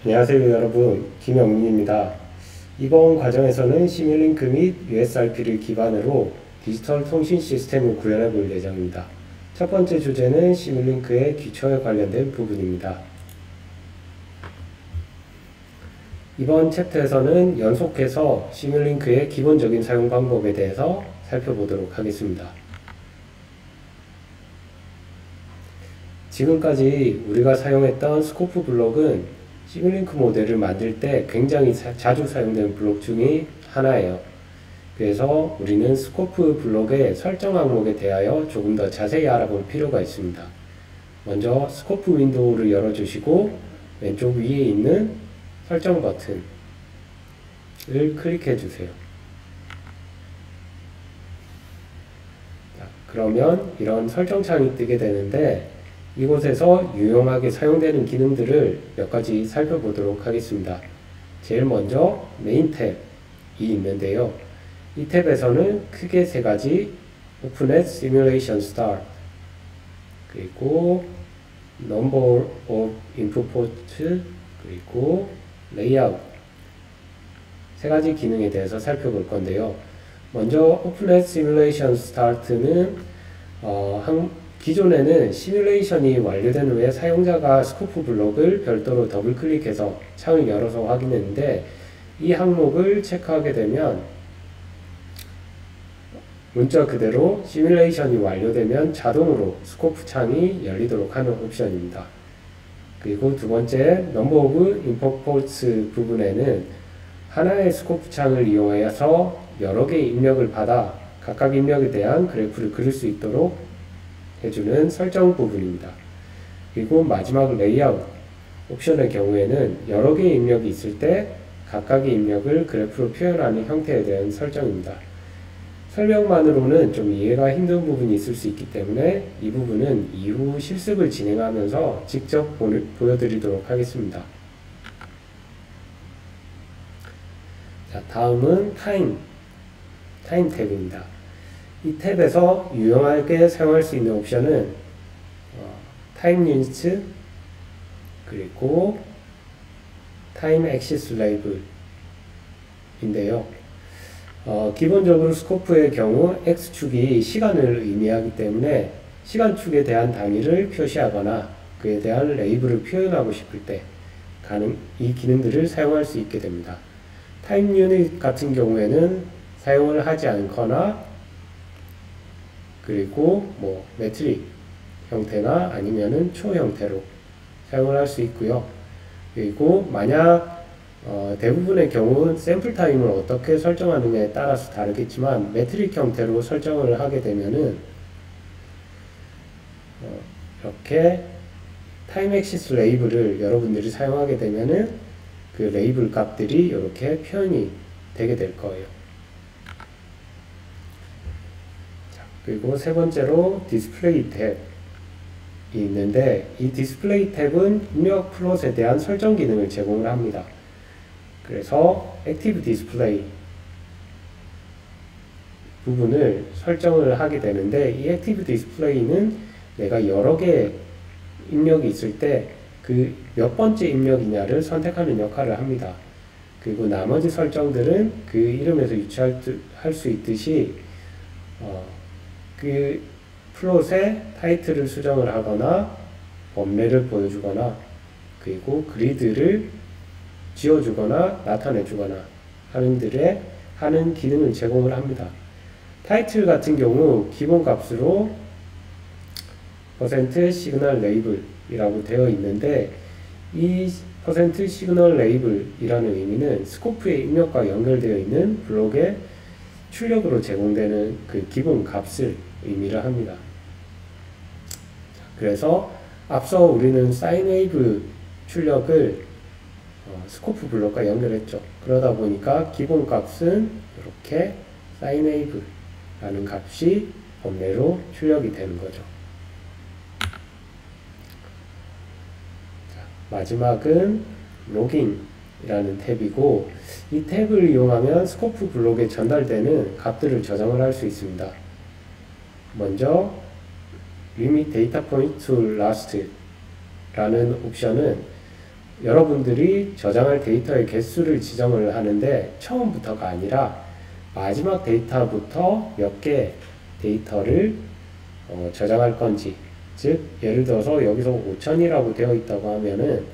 안녕하세요 여러분, 김영민입니다. 이번 과정에서는 시뮬링크 및 USRP를 기반으로 디지털 통신 시스템을 구현해 볼 예정입니다. 첫 번째 주제는 시뮬링크의 기초에 관련된 부분입니다. 이번 챕터에서는 연속해서 시뮬링크의 기본적인 사용 방법에 대해서 살펴보도록 하겠습니다. 지금까지 우리가 사용했던 스코프 블록은 시뮬링크 모델을 만들 때 굉장히 자주 사용되는 블록 중에 하나예요. 그래서 우리는 스코프 블록의 설정 항목에 대하여 조금 더 자세히 알아볼 필요가 있습니다. 먼저 스코프 윈도우를 열어주시고 왼쪽 위에 있는 설정 버튼을 클릭해 주세요. 그러면 이런 설정창이 뜨게 되는데 이곳에서 유용하게 사용되는 기능들을 몇 가지 살펴보도록 하겠습니다. 제일 먼저 메인 탭이 있는데요. 이 탭에서는 크게 세 가지 Open Simulation Start, 그리고 Number of Input Ports, 그리고 Layout 세 가지 기능에 대해서 살펴볼 건데요. 먼저 Open Simulation Start는 기존에는 시뮬레이션이 완료된 후에 사용자가 스코프 블록을 별도로 더블 클릭해서 창을 열어서 확인했는데, 이 항목을 체크하게 되면 문자 그대로 시뮬레이션이 완료되면 자동으로 스코프 창이 열리도록 하는 옵션입니다. 그리고 두 번째 Number of Input Ports 부분에는 하나의 스코프 창을 이용해서 여러 개의 입력을 받아 각각 입력에 대한 그래프를 그릴 수 있도록 해주는 설정 부분입니다. 그리고 마지막 레이아웃 옵션의 경우에는 여러 개의 입력이 있을 때 각각의 입력을 그래프로 표현하는 형태에 대한 설정입니다. 설명만으로는 좀 이해가 힘든 부분이 있을 수 있기 때문에 이 부분은 이후 실습을 진행하면서 직접 보여드리도록 하겠습니다. 자, 다음은 타임 탭입니다. 이 탭에서 유용하게 사용할 수 있는 옵션은 타임 유니트, 그리고 타임 액시스 레이블인데요. 기본적으로 스코프의 경우 X축이 시간을 의미하기 때문에 시간축에 대한 단위를 표시하거나 그에 대한 레이블을 표현하고 싶을 때 이 기능들을 사용할 수 있게 됩니다. 타임 유닛 같은 경우에는 사용을 하지 않거나, 그리고 매트릭 형태나 아니면은 초 형태로 사용을 할 수 있고요. 그리고 만약 대부분의 경우 샘플 타임을 어떻게 설정하느냐에 따라서 다르겠지만 매트릭 형태로 설정을 하게 되면은 이렇게 타임 액시스 레이블을 여러분들이 사용하게 되면은 그 레이블 값들이 이렇게 표현이 되게 될 거예요. 그리고 세 번째로 디스플레이 탭이 있는데, 이 디스플레이 탭은 입력 플롯에 대한 설정 기능을 제공을 합니다. 그래서 액티브 디스플레이 부분을 설정을 하게 되는데, 이 액티브 디스플레이는 내가 여러 개의 입력이 있을 때 그 몇 번째 입력이냐를 선택하는 역할을 합니다. 그리고 나머지 설정들은 그 이름에서 유추할 수 있듯이 그 플롯에 타이틀을 수정을 하거나 범례를 보여주거나, 그리고 그리드를 지워주거나 나타내주거나 하는 기능을 제공을 합니다. 타이틀 같은 경우 기본 값으로 %시그널 레이블이라고 되어 있는데, 이 %시그널 레이블이라는 의미는 스코프의 입력과 연결되어 있는 블록의 출력으로 제공되는 그 기본 값을 의미를 합니다. 그래서 앞서 우리는 사인웨이브 출력을 스코프 블록과 연결했죠. 그러다 보니까 기본 값은 이렇게 사인웨이브라는 값이 범례로 출력이 되는 거죠. 마지막은 로깅이라는 탭이고, 이 탭을 이용하면 스코프 블록에 전달되는 값들을 저장을 할 수 있습니다. 먼저 limit data point to last 라는 옵션은 여러분들이 저장할 데이터의 개수를 지정을 하는데 처음부터가 아니라 마지막 데이터부터 몇 개 데이터를 저장할 건지, 즉 예를 들어서 여기서 5000이라고 되어 있다고 하면은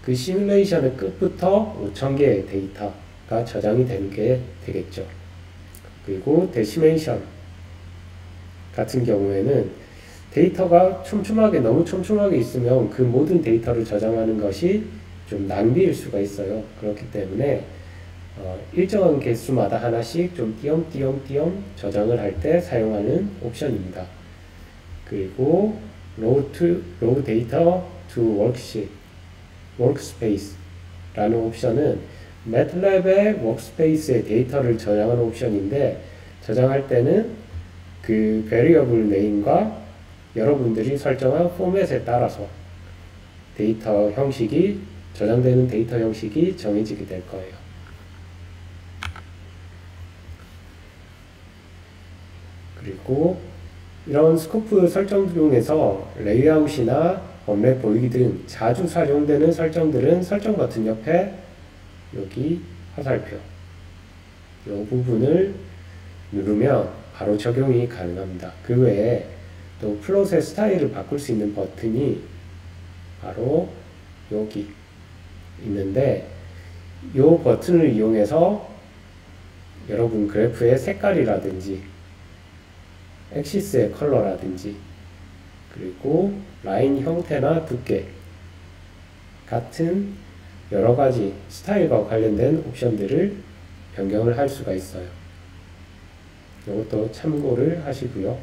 그 시뮬레이션의 끝부터 5000개의 데이터가 저장이 되는 게 되겠죠. 그리고 데시메이션 같은 경우에는 데이터가 너무 촘촘하게 있으면 그 모든 데이터를 저장하는 것이 좀 낭비일 수가 있어요. 그렇기 때문에 일정한 개수마다 하나씩 좀 띄엄띄엄 저장을 할 때 사용하는 옵션입니다. 그리고 Load Data to Workspace 라는 옵션은 MATLAB의 워크스페이스에 데이터를 저장하는 옵션인데, 저장할 때는 그 variable name과 여러분들이 설정한 포맷에 따라서 저장되는 데이터 형식이 정해지게 될 거예요. 그리고 이런 스코프 설정 중에서 레이아웃이나 범례 보이기 등 자주 사용되는 설정들은 설정 버튼 옆에 여기 화살표 이 부분을 누르면 바로 적용이 가능합니다. 그 외에 또 플롯의 스타일을 바꿀 수 있는 버튼이 바로 여기 있는데, 이 버튼을 이용해서 여러분 그래프의 색깔이라든지 엑시스의 컬러라든지 그리고 라인 형태나 두께 같은 여러가지 스타일과 관련된 옵션들을 변경을 할 수가 있어요. 이것도 참고를 하시고요.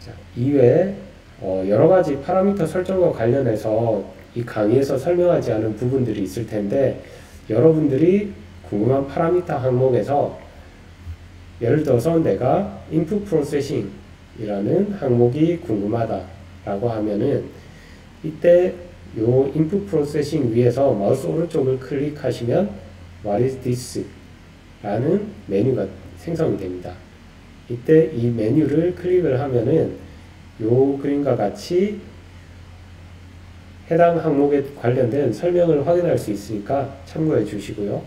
자, 이외에 여러가지 파라미터 설정과 관련해서 이 강의에서 설명하지 않은 부분들이 있을 텐데, 여러분들이 궁금한 파라미터 항목에서 예를 들어서 내가 input processing 이라는 항목이 궁금하다 라고 하면은 이때 요 input processing 위에서 마우스 오른쪽을 클릭하시면 what is this 라는 메뉴가 생성이 됩니다. 이때 이 메뉴를 클릭을 하면은 요 그림과 같이 해당 항목에 관련된 설명을 확인할 수 있으니까 참고해 주시고요.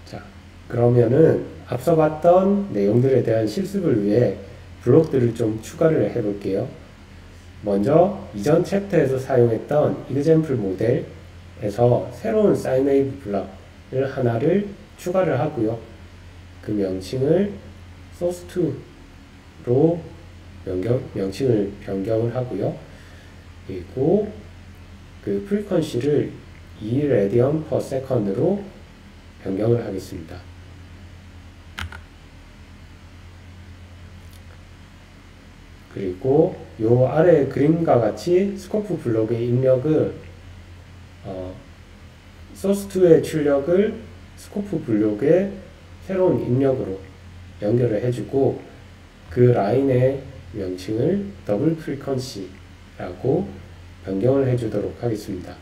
자, 그러면은 앞서 봤던 내용들에 대한 실습을 위해 블록들을 좀 추가를 해 볼게요. 먼저 이전 챕터에서 사용했던 example 모델에서 새로운 사인웨이브 블록을 하나를 추가를 하고요. 그 명칭을 source2로 명칭을 변경을 하고요. 그리고 그 프리퀀시를 2 radian per second로 변경을 하겠습니다. 그리고 요 아래 그림과 같이 스코프 블록의 입력을 source2의 출력을 스코프 블록의 새로운 입력으로 연결을 해주고, 그 라인의 명칭을 더블 프리퀀시라고 변경을 해주도록 하겠습니다.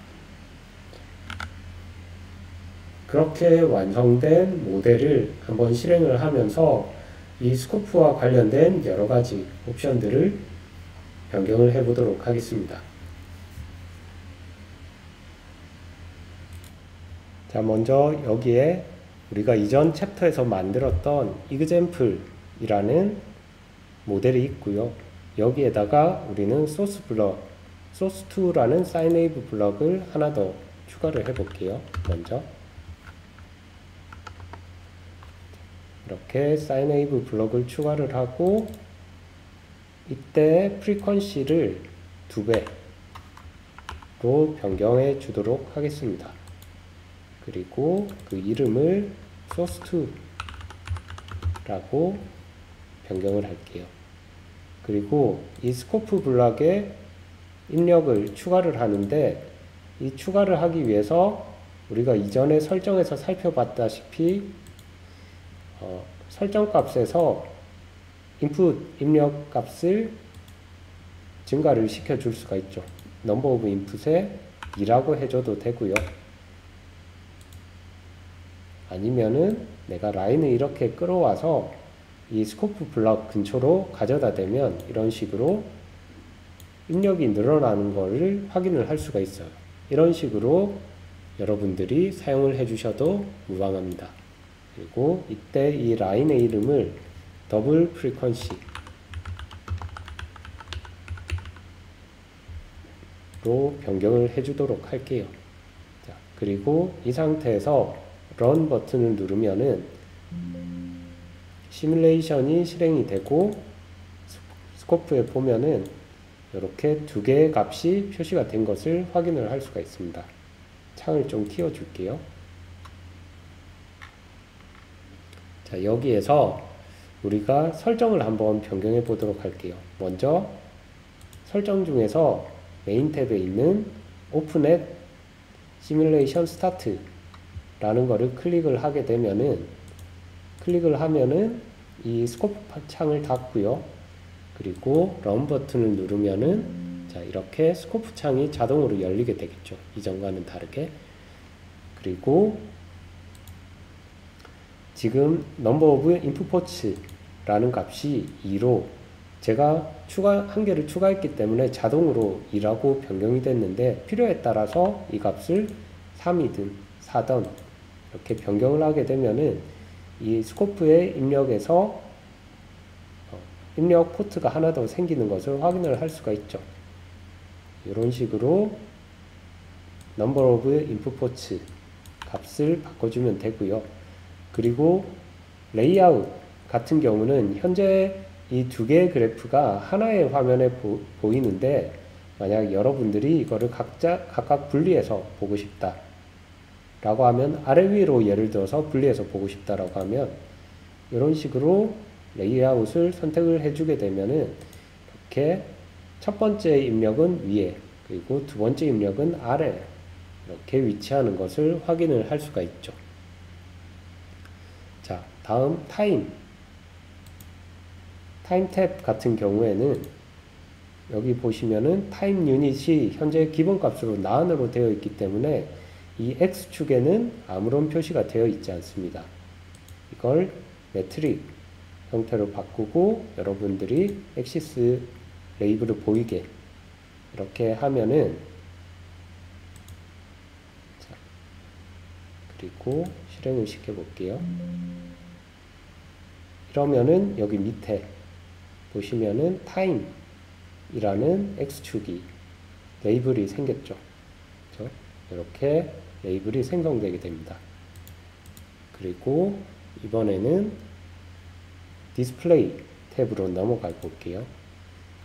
그렇게 완성된 모델을 한번 실행을 하면서 이 스코프와 관련된 여러가지 옵션들을 변경을 해보도록 하겠습니다. 자, 먼저 여기에 우리가 이전 챕터에서 만들었던 example이라는 모델이 있고요. 여기에다가 우리는 소스 블럭, source2라는 사인웨이브 블럭을 하나 더 추가를 해볼게요. 먼저 이렇게 사인웨이브 블럭을 추가를 하고, 이때 프리퀀시를 2배로 변경해 주도록 하겠습니다. 그리고 그 이름을 source2라고 변경을 할게요. 그리고 이 스코프 블럭에 입력을 추가를 하는데, 이 추가를 하기 위해서 우리가 이전에 설정에서 살펴봤다시피 설정 값에서 input 입력 값을 증가를 시켜줄 수가 있죠. number of input에 2라고 해줘도 되고요. 아니면은 내가 라인을 이렇게 끌어와서 이 스코프 블럭 근처로 가져다 대면 이런 식으로 입력이 늘어나는 것을 확인을 할 수가 있어요. 이런 식으로 여러분들이 사용을 해 주셔도 무방합니다. 그리고 이때 이 라인의 이름을 더블 프리퀀시로 변경을 해 주도록 할게요. 자, 그리고 이 상태에서 런 버튼을 누르면은 시뮬레이션이 실행이 되고 스코프에 보면은 이렇게 두 개의 값이 표시가 된 것을 확인을 할 수가 있습니다. 창을 좀 띄워 줄게요. 자, 여기에서 우리가 설정을 한번 변경해 보도록 할게요. 먼저 설정 중에서 메인 탭에 있는 오픈햇 시뮬레이션 스타트 라는 거를 클릭을 하게 되면은 이 스코프 창을 닫고요. 그리고 런 버튼을 누르면은 자, 이렇게 스코프 창이 자동으로 열리게 되겠죠. 이전과는 다르게. 그리고 지금 number of input ports라는 값이 2로 제가 한 개를 추가했기 때문에 자동으로 2라고 변경이 됐는데 필요에 따라서 이 값을 3이든 4든 이렇게 변경을 하게 되면은 이 스코프의 입력에서 입력 포트가 하나 더 생기는 것을 확인을 할 수가 있죠. 이런 식으로 number of input ports 값을 바꿔주면 되고요. 그리고 레이아웃 같은 경우는 현재 이 두 개의 그래프가 하나의 화면에 보이는데 만약 여러분들이 이거를 각각 분리해서 보고 싶다 라고 하면 아래 위로 예를 들어서 분리해서 보고 싶다라고 하면 이런 식으로 레이아웃을 선택을 해주게 되면은 이렇게 첫 번째 입력은 위에 그리고 두 번째 입력은 아래 이렇게 위치하는 것을 확인을 할 수가 있죠. 자, 다음 타임 탭 같은 경우에는 여기 보시면은 타임 유닛이 현재 기본값으로 나안으로 되어 있기 때문에 이 X축에는 아무런 표시가 되어 있지 않습니다. 이걸 매트릭 형태로 바꾸고 여러분들이 액시스 레이블을 보이게 이렇게 하면은 자, 그리고 실행을 시켜 볼게요. 이러면은 여기 밑에 보시면은 타임이라는 X축이 레이블이 생겼죠. 그렇죠? 이렇게 레이블이 생성되게 됩니다. 그리고 이번에는 디스플레이 탭으로 넘어가 볼게요.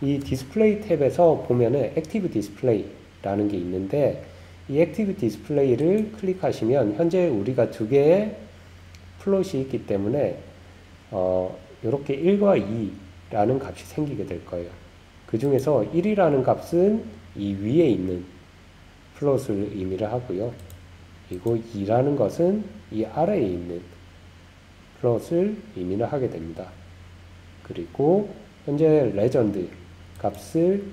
이 디스플레이 탭에서 보면은 액티브 디스플레이라는 게 있는데 이 액티브 디스플레이를 클릭하시면 현재 우리가 두 개의 플롯이 있기 때문에 이렇게 1과 2라는 값이 생기게 될 거예요. 그 중에서 1이라는 값은 이 위에 있는 플롯을 의미를 하고요. 그리고 2라는 것은 이 아래에 있는 플롯을 의미를 하게 됩니다. 그리고 현재 레전드 값을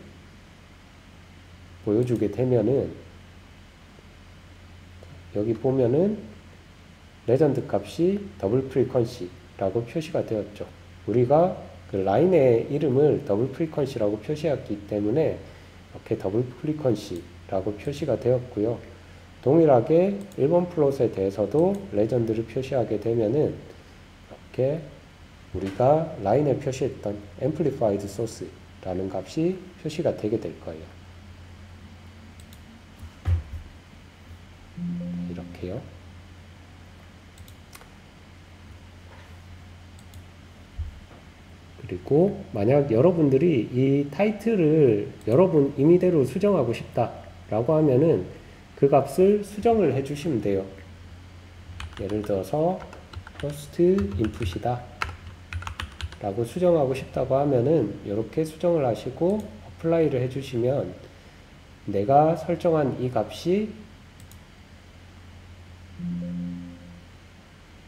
보여주게 되면은 여기 보면은 레전드 값이 더블 프리퀀시라고 표시가 되었죠. 우리가 그 라인의 이름을 더블 프리퀀시라고 표시했기 때문에 이렇게 더블 프리퀀시라고 표시가 되었고요. 동일하게 1번 플롯에 대해서도 레전드를 표시하게 되면은 이렇게 우리가 라인에 표시했던 amplified source라는 값이 표시가 되게 될 거예요. 이렇게요. 그리고 만약 여러분들이 이 타이틀을 여러분 임의대로 수정하고 싶다라고 하면은 그 값을 수정을 해주시면 돼요. 예를 들어서 first input이다 라고 수정하고 싶다고 하면은 이렇게 수정을 하시고 apply를 해주시면 내가 설정한 이 값이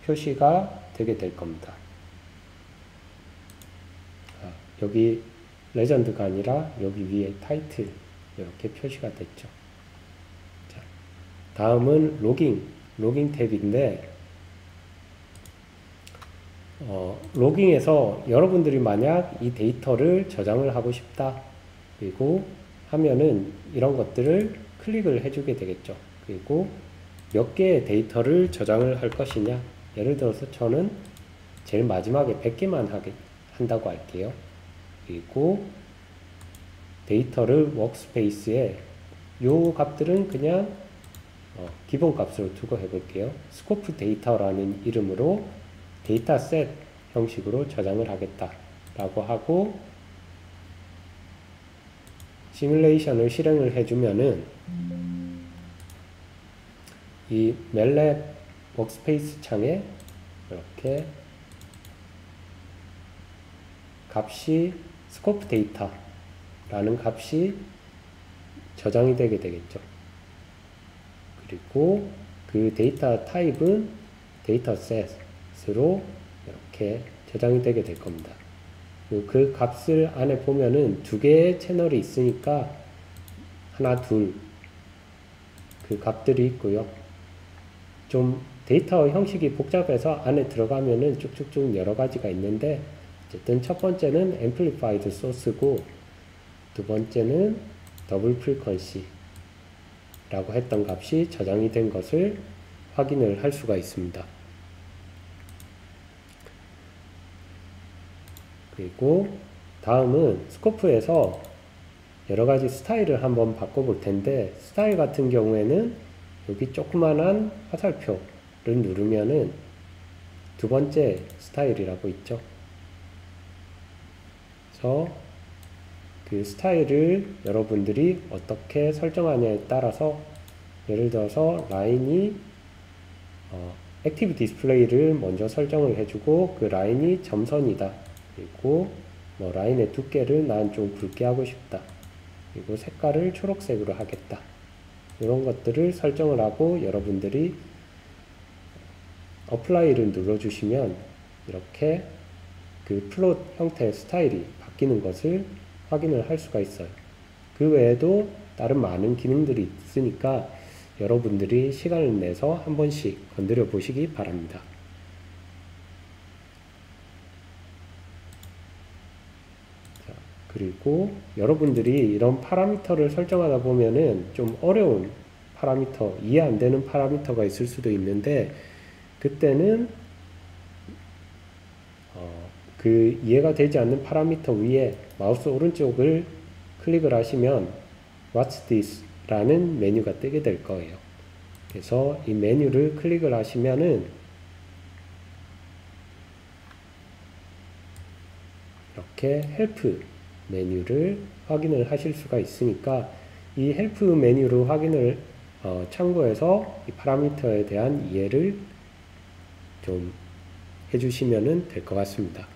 표시가 되게 될 겁니다. 여기 레전드가 아니라 여기 위에 타이틀 이렇게 표시가 됐죠. 자, 다음은 로깅 탭인데 로깅에서 여러분들이 만약 이 데이터를 저장을 하고 싶다 그리고 하면은 이런 것들을 클릭을 해주게 되겠죠. 그리고 몇 개의 데이터를 저장을 할 것이냐, 예를 들어서 저는 제일 마지막에 100개만 한다고 할게요. 그리고 데이터를 워크스페이스에 요 값들은 그냥 기본 값으로 두고 해볼게요. 스코프 데이터라는 이름으로 데이터셋 형식으로 저장을 하겠다 라고 하고 시뮬레이션을 실행을 해주면은 이 멜랩 워크스페이스 창에 이렇게 값이 스코프 데이터 라는 값이 저장이 되게 되겠죠. 그리고 그 데이터 타입은 데이터셋으로 이렇게 저장이 되게 될 겁니다. 그 값을 안에 보면은 두 개의 채널이 있으니까 하나, 둘 그 값들이 있고요. 좀 데이터 형식이 복잡해서 안에 들어가면은 쭉쭉쭉 여러 가지가 있는데 어쨌든 첫 번째는 amplified source고 두 번째는 더블 프리퀀시 라고 했던 값이 저장이 된 것을 확인을 할 수가 있습니다. 그리고 다음은 스코프에서 여러가지 스타일을 한번 바꿔볼 텐데 스타일 같은 경우에는 여기 조그만한 화살표를 누르면은 두 번째 스타일이라고 있죠. 그래서 그 스타일을 여러분들이 어떻게 설정하냐에 따라서 예를 들어서 라인이 액티브 디스플레이를 먼저 설정을 해주고 그 라인이 점선이다. 그리고 뭐 라인의 두께를 난 좀 굵게 하고 싶다. 그리고 색깔을 초록색으로 하겠다. 이런 것들을 설정을 하고 여러분들이 어플라이를 눌러주시면 이렇게 그 플롯 형태의 스타일이 바뀌는 것을 확인을 할 수가 있어요. 그 외에도 다른 많은 기능들이 있으니까 여러분들이 시간을 내서 한 번씩 건드려 보시기 바랍니다. 자, 그리고 여러분들이 이런 파라미터를 설정하다 보면은 좀 어려운 파라미터, 이해 안 되는 파라미터가 있을 수도 있는데 그때는 그 이해가 되지 않는 파라미터 위에 마우스 오른쪽을 클릭을 하시면 What's this? 라는 메뉴가 뜨게 될 거예요. 그래서 이 메뉴를 클릭을 하시면은 이렇게 헬프 메뉴를 확인을 하실 수가 있으니까 이 헬프 메뉴를 확인을 참고해서 이 파라미터에 대한 이해를 좀 해주시면 될 것 같습니다.